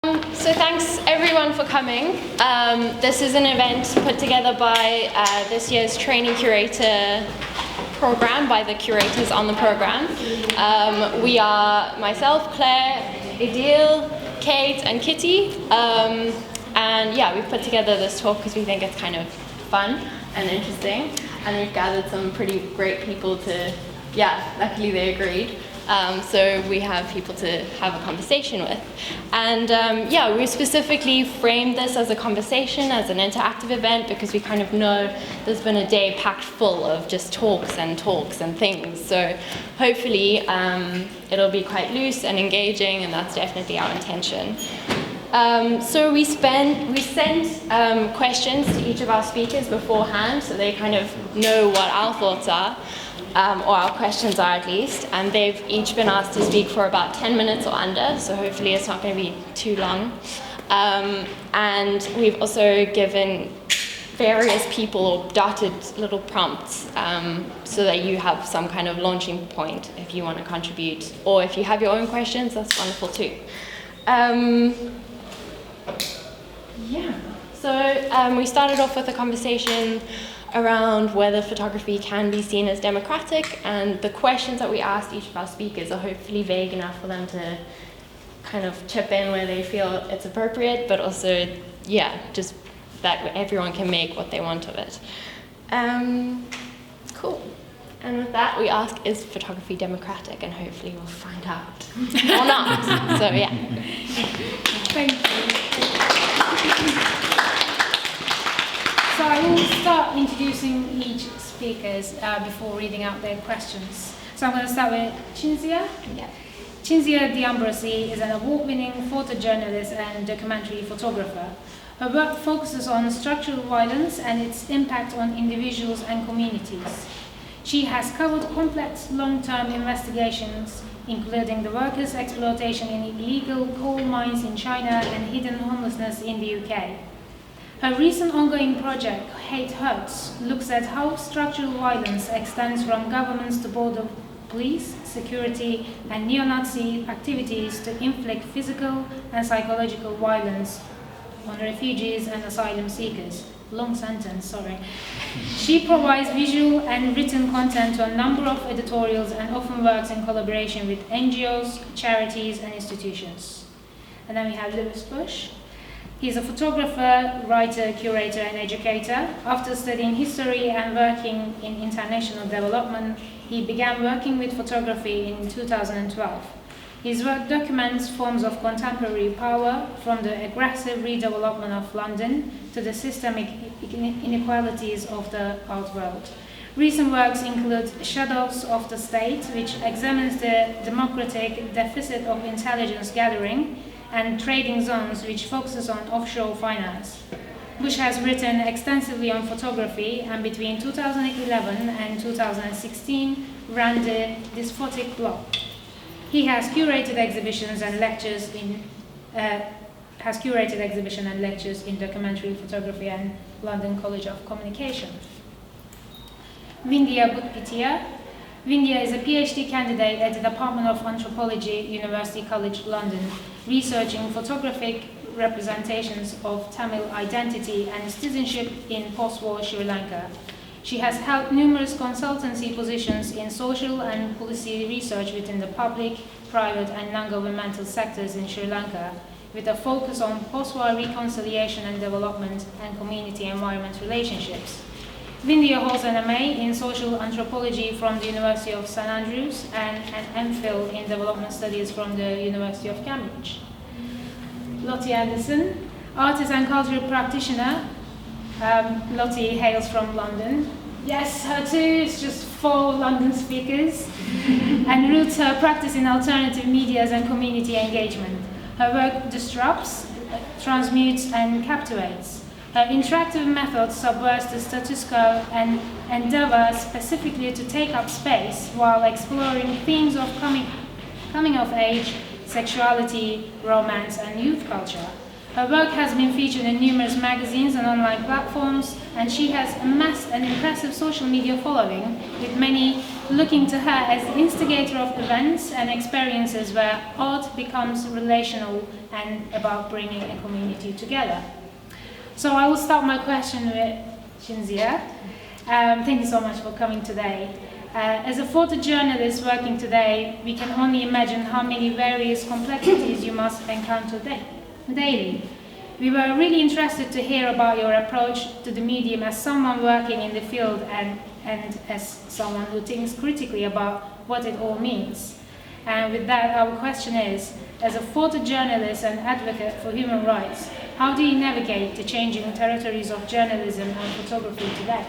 So thanks everyone for coming. This is an event put together by this year's trainee curator program, by the curators on the program. We are myself, Claire, Idil, Kate and Kitty. And yeah, we've put together this talk because we think it's kind of fun and interesting. And we've gathered some pretty great people to, luckily they agreed. So we have people to have a conversation with. And we specifically framed this as a conversation, as an interactive event, because we kind of know there's been a day packed full of just talks and things. So hopefully it'll be quite loose and engaging, and that's definitely our intention. So we sent questions to each of our speakers beforehand, so they kind of know what our thoughts are. Or our questions are at least, and they've each been asked to speak for about 10 minutes or under, so hopefully it's not going to be too long. And we've also given various people dotted little prompts so that you have some kind of launching point if you want to contribute, or if you have your own questions, that's wonderful too. So we started off with a conversation around whether photography can be seen as democratic, and the questions that we asked each of our speakers are hopefully vague enough for them to kind of chip in where they feel it's appropriate, but also, just that everyone can make what they want of it. Cool. And with that, we ask, is photography democratic? And hopefully we'll find out. Or not. So, yeah. Thank you. So I will start introducing each speakers before reading out their questions. So I'm going to start with Cinzia. Yeah. Cinzia D'Ambrossi is an award-winning photojournalist and documentary photographer. Her work focuses on structural violence and its impact on individuals and communities. She has covered complex long-term investigations, including the workers' exploitation in illegal coal mines in China and hidden homelessness in the UK. Her recent ongoing project, Hate Hurts, looks at how structural violence extends from governments to border police, security, and neo-Nazi activities to inflict physical and psychological violence on refugees and asylum seekers. Long sentence, sorry. She provides visual and written content to a number of editorials and often works in collaboration with NGOs, charities, and institutions. And then we have Lewis Bush. He's a photographer, writer, curator, and educator. After studying history and working in international development, he began working with photography in 2012. His work documents forms of contemporary power, from the aggressive redevelopment of London to the systemic inequalities of the art world. Recent works include Shadows of the State, which examines the democratic deficit of intelligence gathering, and Trading Zones, which focuses on offshore finance. Bush has written extensively on photography, and between 2011 and 2016 ran the Despotic blog. He has curated exhibitions and lectures in documentary photography and London College of Communication. Vindhya Buthpitiya. Vindhya is a PhD candidate at the Department of Anthropology, University College London, researching photographic representations of Tamil identity and citizenship in post-war Sri Lanka. She has held numerous consultancy positions in social and policy research within the public, private and non-governmental sectors in Sri Lanka, with a focus on post-war reconciliation and development and community-environment relationships. Vindhya holds an MA in social anthropology from the University of St Andrews and an MPhil in development studies from the University of Cambridge. Lotte Andersen, artist and cultural practitioner. Lotte hails from London. Yes, her too is just 4 London speakers, and roots her practice in alternative medias and community engagement. Her work disrupts, transmutes, and captivates. Her interactive method subverts the status quo and endeavors specifically to take up space while exploring themes of coming of age, sexuality, romance, and youth culture. Her work has been featured in numerous magazines and online platforms, and she has amassed an impressive social media following, with many looking to her as the instigator of events and experiences where art becomes relational and about bringing a community together. So I will start my question with Cinzia. Thank you so much for coming today. As a photojournalist working today, we can only imagine how many various complexities you must encounter daily. We were really interested to hear about your approach to the medium as someone working in the field and as someone who thinks critically about what it all means. And with that, our question is, as a photojournalist and advocate for human rights, how do you navigate the changing territories of journalism and photography today?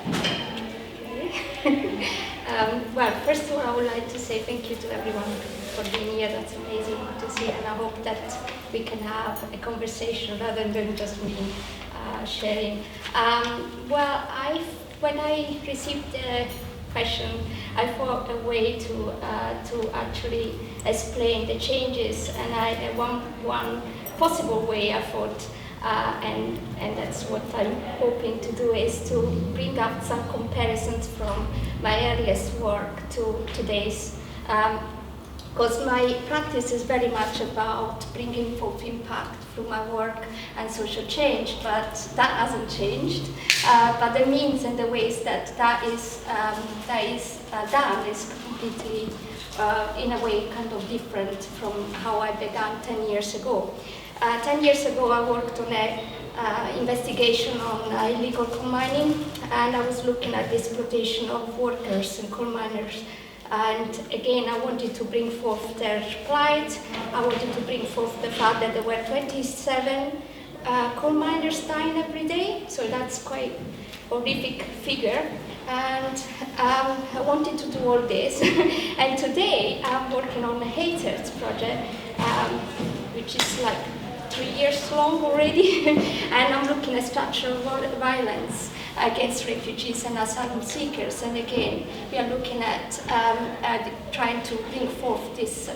Well, first of all, I would like to say thank you to everyone for being here. That's amazing to see, and I hope that we can have a conversation rather than just me sharing. When I received the question, I thought a way to actually explain the changes, and one possible way I thought, and that's what I'm hoping to do, is to bring up some comparisons from my earliest work to today's. Because my practice is very much about bringing forth impact through my work and social change, but that hasn't changed. But the means and the ways that is done is completely, in a way, kind of different from how I began 10 years ago. 10 years ago, I worked on an investigation on illegal coal mining, and I was looking at the exploitation of workers and coal miners. And again, I wanted to bring forth their plight. I wanted to bring forth the fact that there were 27 coal miners dying every day, so that's quite a horrific figure. And I wanted to do all this. And today, I'm working on a Haters project, which is like 3 years long already, and I'm looking at structural violence against refugees and asylum seekers. And again, we are looking at trying to bring forth this,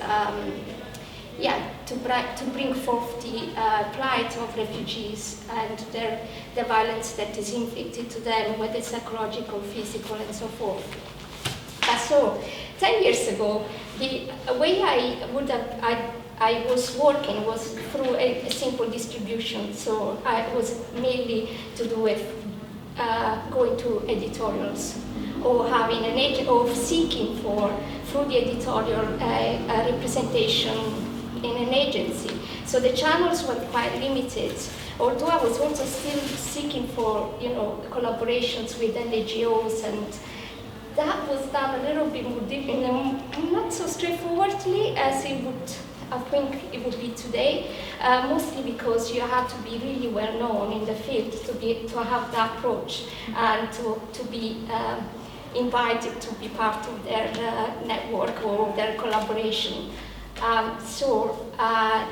to bring forth the plight of refugees and the violence that is inflicted to them, whether psychological, physical, and so forth. So, 10 years ago, the way I was working was through a simple distribution. So I was mainly to do with going to editorials or having an agent, or seeking for, through the editorial, a representation in an agency. So the channels were quite limited, although I was also still seeking for, collaborations with NGOs, and that was done a little bit more deep, not so straightforwardly as it would, I think it would be today, mostly because you have to be really well known in the field to have that approach and to be invited to be part of their network or their collaboration.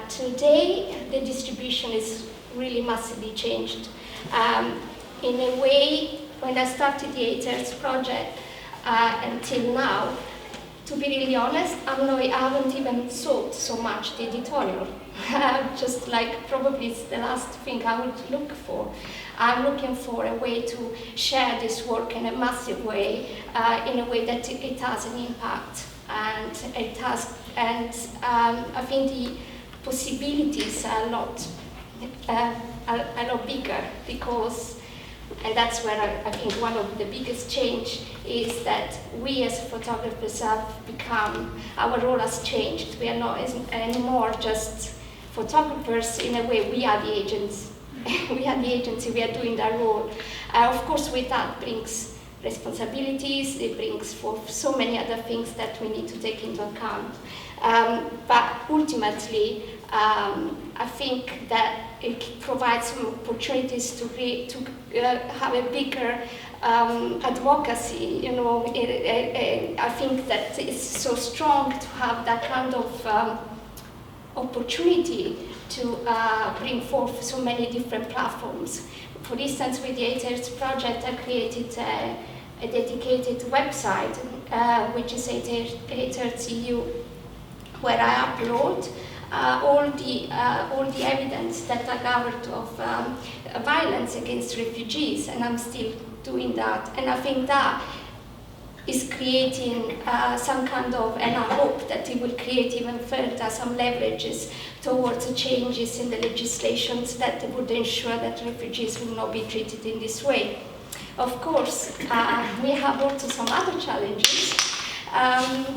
Today the distribution is really massively changed. In a way, when I started the Haters project until now, to be really honest, I haven't even sought so much the editorial. Just like probably it's the last thing I would look for. I'm looking for a way to share this work in a massive way, in a way that it has an impact, and it has. And I think the possibilities are a lot bigger, because. And that's where I think one of the biggest change is that we as photographers have become, our role has changed. We are not anymore just photographers. In a way, we are the agents. We are the agency, we are doing that role. Of course, with that brings responsibilities, it brings forth so many other things that we need to take into account. But ultimately, I think that it provides some opportunities to have a bigger advocacy. I think that it's so strong to have that kind of opportunity to bring forth so many different platforms. For instance, with the Haters project, I created a dedicated website, which is Haters EU, where I upload all the evidence that I gathered of violence against refugees, and I'm still doing that. And I think that is creating some kind of, and I hope that it will create even further some leverages towards changes in the legislations that would ensure that refugees will not be treated in this way. Of course, we have also some other challenges, and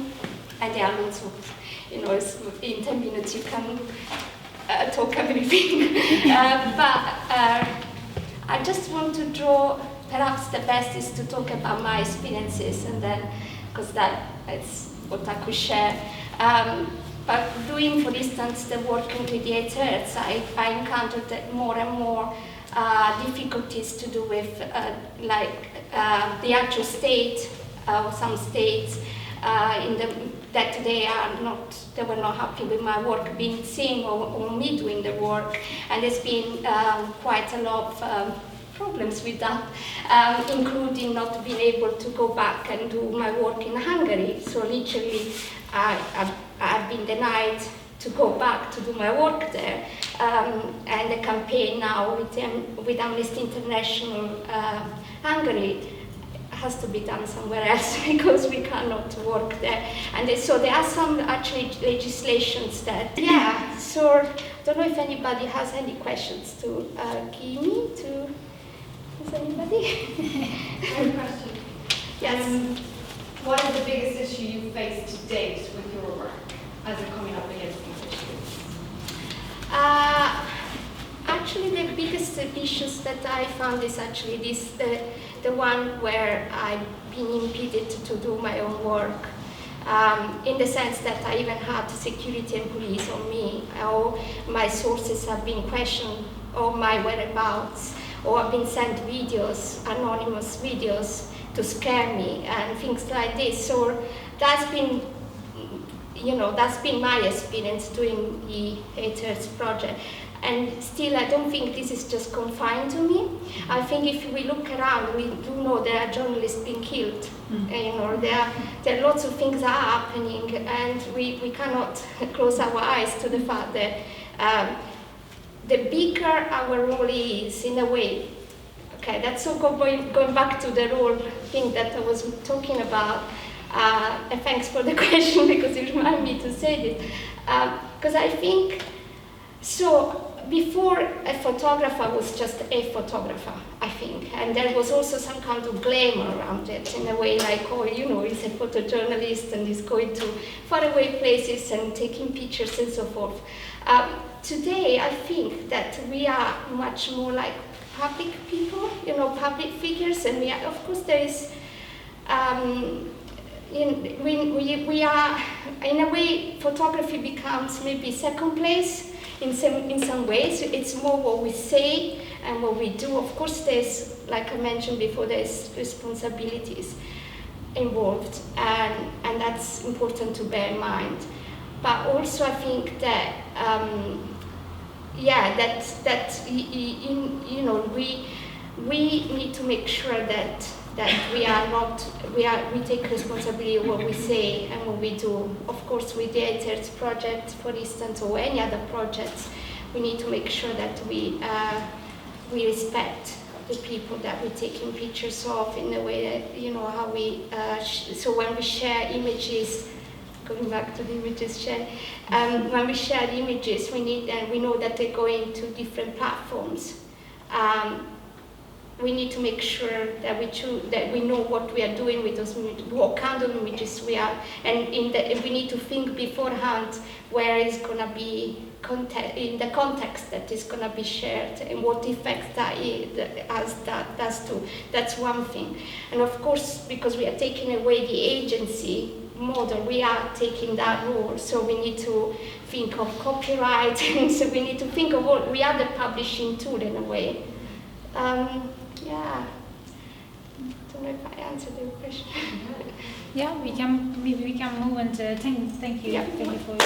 there are lots of, in 10 minutes you can talk everything. But I just want to draw, perhaps the best is to talk about my experiences, and then, because that's what I could share. But doing, for instance, the working with the Curators, I encountered that more and more difficulties to do with the actual state, or some states that they were not happy with my work being seen or me doing the work, and there's been quite a lot of problems with that, including not being able to go back and do my work in Hungary. So literally, I've been denied to go back to do my work there, and the campaign now with Amnesty International Hungary has to be done somewhere else because we cannot work there. And so there are some actually legislations that, so I don't know if anybody has any questions to give me. Has anybody? I have a question. Yes. What is the biggest issue you faced to date with your work as you're coming up against these issues? Actually, the biggest issues that I found is actually the one where I've been impeded to do my own work, in the sense that I even had security and police on me, or my sources have been questioned, or my whereabouts, or I've been sent videos, anonymous videos, to scare me, and things like this. So that's been my experience doing the Curators project. And still, I don't think this is just confined to me. I think if we look around, we do know there are journalists being killed. And, there are lots of things that are happening, and we cannot close our eyes to the fact that the bigger our role is, in a way. Okay, that's all going back to the role thing that I was talking about. And thanks for the question, because it reminded me to say this. Because I think, so before a photographer was just a photographer, I think, and there was also some kind of glamour around it, in a way like, he's a photojournalist and he's going to faraway places and taking pictures and so forth. Today, I think that we are much more like public people, public figures, and we are, of course, there is, we are, in a way, photography becomes maybe second place in some ways. It's more what we say and what we do. Of course, there's, like I mentioned before, there's responsibilities involved, and that's important to bear in mind. But also, I think that, we need to make sure that we take responsibility of what we say and what we do. Of course, with the Curators project, for instance, or any other projects, we need to make sure that we respect the people that we're taking pictures of, in a way that, how we, so when we share images, going back to the images shared, when we share images, we know that they're going to different platforms. We need to make sure that we know what we are doing with those images, what kind of images we are, and we need to think beforehand where it's going to be in the context that is going to be shared, and what effect that does too. That's one thing. And of course, because we are taking away the agency model, we are taking that role, so we need to think of copyright, and so we need to think of what we are the publishing tool, in a way. I don't know if I answered your question. Yeah, maybe we can move into, thank you. Yeah. Thank you for your